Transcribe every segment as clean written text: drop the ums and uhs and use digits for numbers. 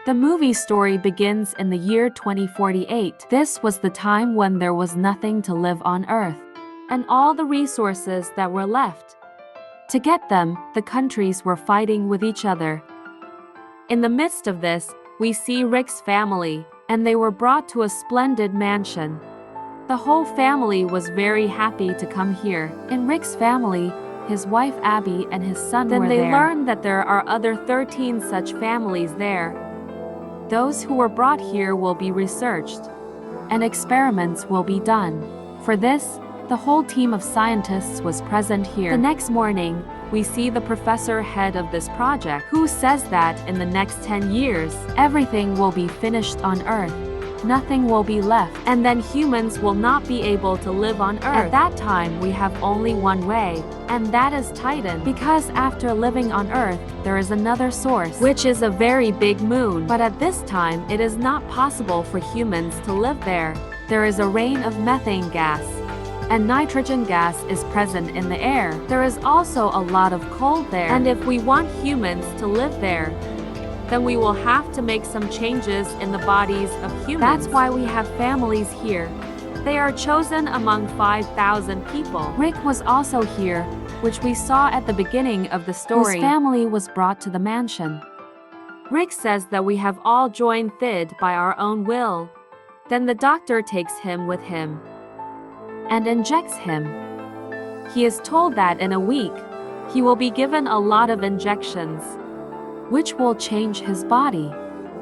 The movie story begins in the year 2048. This was the time when there was nothing to live on Earth, and all the resources that were left. To get them, the countries were fighting with each other. In the midst of this, we see Rick's family, and they were brought to a splendid mansion. The whole family was very happy to come here. In Rick's family, his wife Abby and his son were there. Then they learned that there are other 13 such families there. Those who were brought here will be researched, and experiments will be done. For this, the whole team of scientists was present here. The next morning, we see the professor head of this project, who says that in the next 10 years, everything will be finished on Earth. Nothing will be left, and then humans will not be able to live on Earth. At that time, we have only one way, and that is Titan. Because after living on Earth, there is another source, which is a very big moon. But at this time, it is not possible for humans to live there. There is a rain of methane gas, and nitrogen gas is present in the air. There is also a lot of cold there, and if we want humans to live there, then we will have to make some changes in the bodies of humans. That's why we have families here. They are chosen among 5,000 people. Rick was also here, which we saw at the beginning of the story. His family was brought to the mansion. Rick says that we have all joined Thid by our own will. Then the doctor takes him with him and injects him. He is told that in a week, he will be given a lot of injections, which will change his body.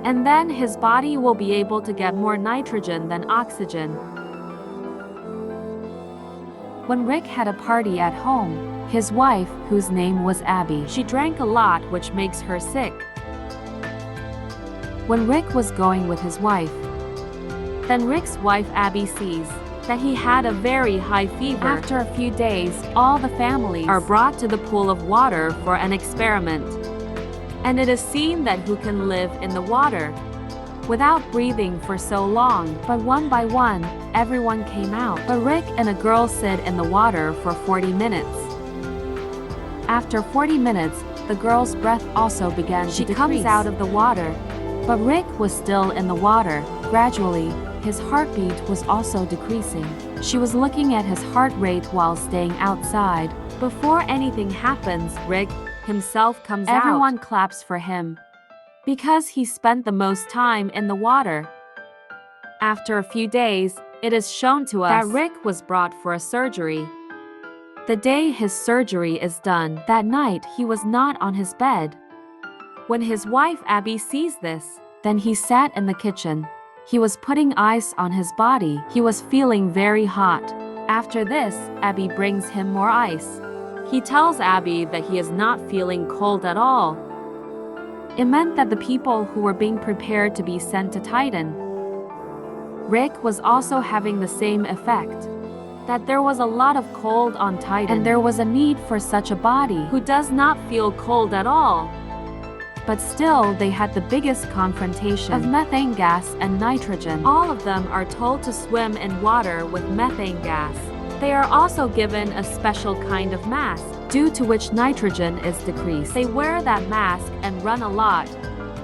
And then his body will be able to get more nitrogen than oxygen. When Rick had a party at home, his wife, whose name was Abby, she drank a lot, which makes her sick. When Rick was going with his wife, then Rick's wife Abby sees that he had a very high fever. After a few days, all the families are brought to the pool of water for an experiment. And it is seen that who can live in the water without breathing for so long. But one by one, everyone came out. But Rick and a girl sit in the water for 40 minutes. After 40 minutes, the girl's breath also began to decrease. She comes out of the water, but Rick was still in the water. Gradually, his heartbeat was also decreasing. She was looking at his heart rate while staying outside. Before anything happens, Rick himself comes out. Everyone claps for him because he spent the most time in the water. After a few days, it is shown to us that Rick was brought for a surgery. The day his surgery is done, that night he was not on his bed. When his wife Abby sees this, then he sat in the kitchen. He was putting ice on his body. He was feeling very hot. After this, Abby brings him more ice. He tells Abby that he is not feeling cold at all. It meant that the people who were being prepared to be sent to Titan, Rick was also having the same effect. That there was a lot of cold on Titan, and there was a need for such a body who does not feel cold at all. But still, they had the biggest confrontation of methane gas and nitrogen. All of them are told to swim in water with methane gas. They are also given a special kind of mask, due to which nitrogen is decreased. They wear that mask and run a lot.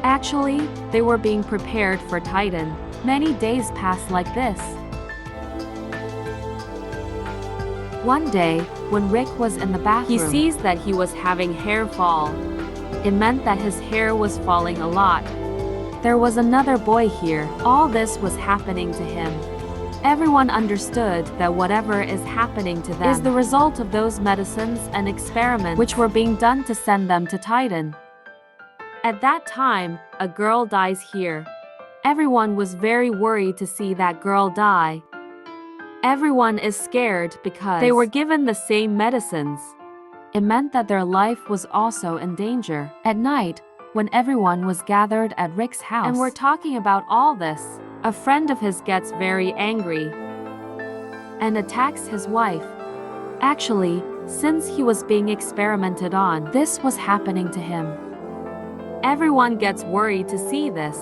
Actually, they were being prepared for Titan. Many days passed like this. One day, when Rick was in the bathroom, he sees that he was having hair fall. It meant that his hair was falling a lot. There was another boy here. All this was happening to him. Everyone understood that whatever is happening to them is the result of those medicines and experiments which were being done to send them to Titan. At that time, a girl dies here. Everyone was very worried to see that girl die. Everyone is scared because they were given the same medicines. It meant that their life was also in danger. At night, when everyone was gathered at Rick's house and were talking about all this, a friend of his gets very angry and attacks his wife. Actually, since he was being experimented on, this was happening to him. Everyone gets worried to see this.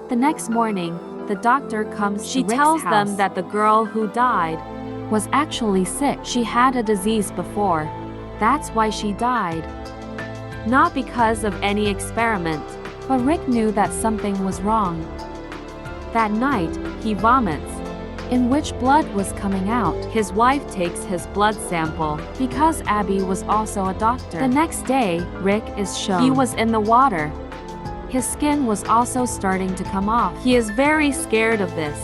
The next morning, the doctor comes to Rick's house. She tells them that the girl who died was actually sick. She had a disease before. That's why she died. Not because of any experiment. But Rick knew that something was wrong. That night, he vomits, in which blood was coming out. His wife takes his blood sample, because Abby was also a doctor. The next day, Rick is shown. He was in the water. His skin was also starting to come off. He is very scared of this.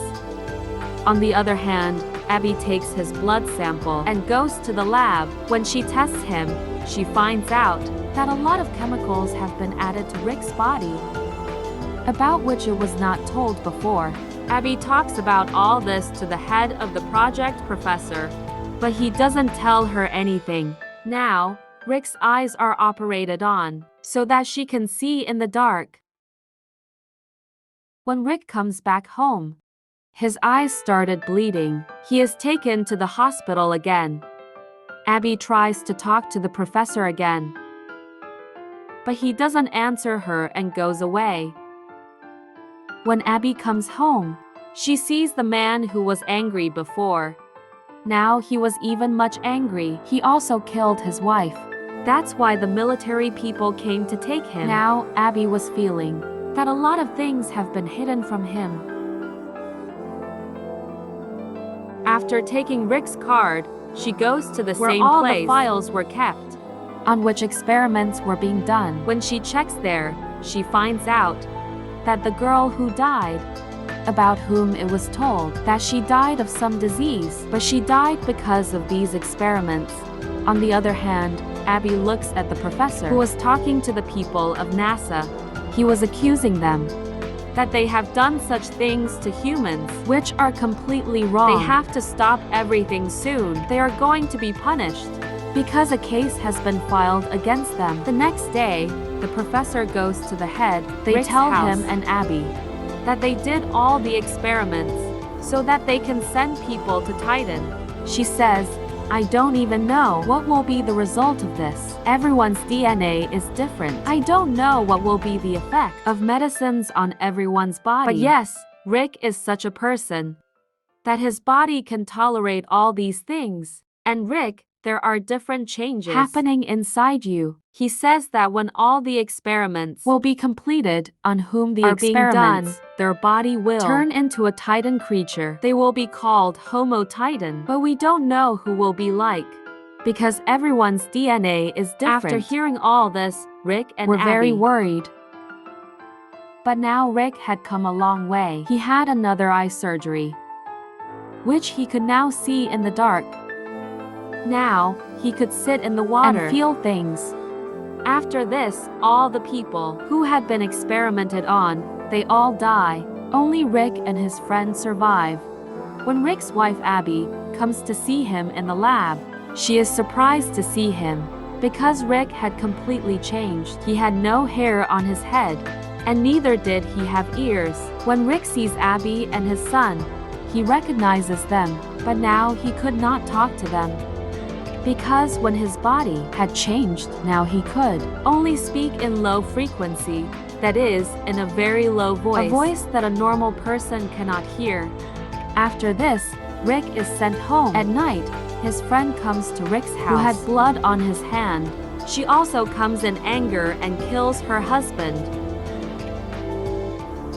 On the other hand, Abby takes his blood sample and goes to the lab. When she tests him, she finds out that a lot of chemicals have been added to Rick's body, about which it was not told before. Abby talks about all this to the head of the project professor, but he doesn't tell her anything. Now, Rick's eyes are operated on, so that she can see in the dark. When Rick comes back home, his eyes started bleeding. He is taken to the hospital again. Abby tries to talk to the professor again, but he doesn't answer her and goes away. When Abby comes home, she sees the man who was angry before. Now he was even much angry. He also killed his wife. That's why the military people came to take him. Now Abby was feeling that a lot of things have been hidden from him. After taking Rick's card, she goes to the same place where all the files were kept, on which experiments were being done. When she checks there, she finds out that the girl who died, about whom it was told that she died of some disease, but she died because of these experiments. On the other hand, Abby looks at the professor who was talking to the people of NASA. He was accusing them that they have done such things to humans, which are completely wrong. They have to stop everything soon. They are going to be punished because a case has been filed against them. The next day, the professor goes to the head. They tell him and Abby that they did all the experiments so that they can send people to Titan. She says, I don't even know what will be the result of this. Everyone's DNA is different. I don't know what will be the effect of medicines on everyone's body. But yes, Rick is such a person that his body can tolerate all these things. And Rick, there are different changes happening inside you. He says that when all the experiments will be completed on whom the experiments being done, their body will turn into a Titan creature. They will be called Homo Titan, but we don't know who will be like, because everyone's DNA is different. After hearing all this, Rick and Abby were very worried. But now Rick had come a long way. He had another eye surgery, which he could now see in the dark. Now, he could sit in the water and feel things. After this, all the people who had been experimented on, they all die. Only Rick and his friend survive. When Rick's wife Abby comes to see him in the lab, she is surprised to see him, because Rick had completely changed. He had no hair on his head, and neither did he have ears. When Rick sees Abby and his son, he recognizes them, but now he could not talk to them, because when his body had changed, now he could only speak in low frequency, that is, in a very low voice, a voice that a normal person cannot hear. After this, Rick is sent home. At night, his friend comes to Rick's house, who had blood on his hand. She also comes in anger and kills her husband.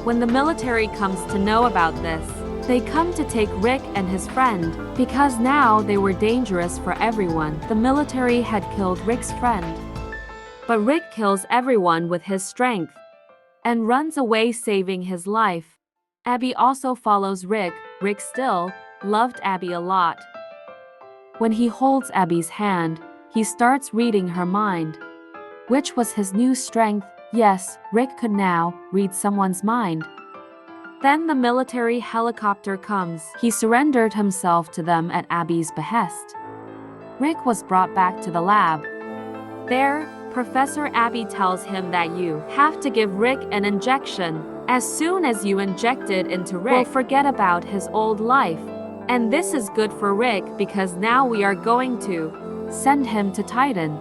When the military comes to know about this, they come to take Rick and his friend, because now they were dangerous for everyone. The military had killed Rick's friend, but Rick kills everyone with his strength and runs away, saving his life. Abby also follows Rick. Rick still loved Abby a lot. When he holds Abby's hand, he starts reading her mind, which was his new strength. Yes, Rick could now read someone's mind. Then the military helicopter comes. He surrendered himself to them at Abby's behest. Rick was brought back to the lab. There, Professor Abby tells him that you have to give Rick an injection. As soon as you inject it into Rick, we'll forget about his old life. And this is good for Rick because now we are going to send him to Titan.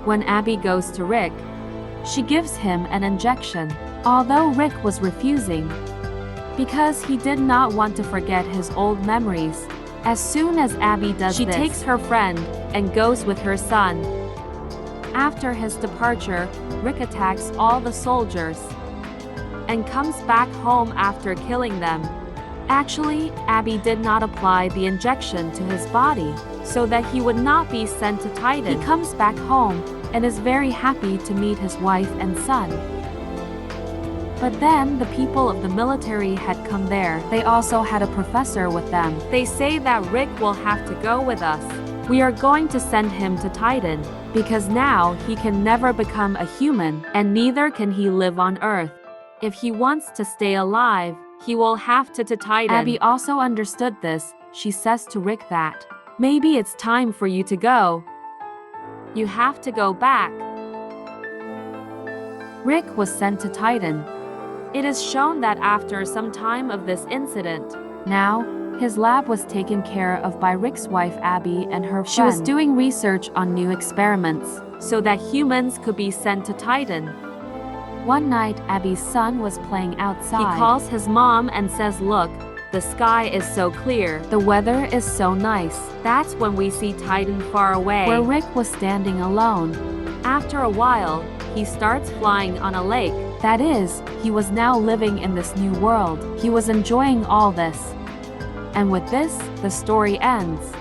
When Abby goes to Rick, she gives him an injection. Although Rick was refusing, because he did not want to forget his old memories. As soon as Abby does this, she takes her friend and goes with her son. After his departure, Rick attacks all the soldiers and comes back home after killing them. Actually, Abby did not apply the injection to his body, so that he would not be sent to Titan. He comes back home and is very happy to meet his wife and son. But then the people of the military had come there. They also had a professor with them. They say that Rick will have to go with us. We are going to send him to Titan, because now he can never become a human, and neither can he live on Earth. If he wants to stay alive, he will have to Titan. Abby also understood this. She says to Rick that, maybe it's time for you to go. You have to go back. Rick was sent to Titan. It is shown that after some time of this incident, now, his lab was taken care of by Rick's wife Abby and her friend. She was doing research on new experiments, so that humans could be sent to Titan. One night, Abby's son was playing outside. He calls his mom and says, look, the sky is so clear. The weather is so nice. That's when we see Titan far away, where Rick was standing alone. After a while, he starts flying on a lake. That is, he was now living in this new world. He was enjoying all this. And with this, the story ends.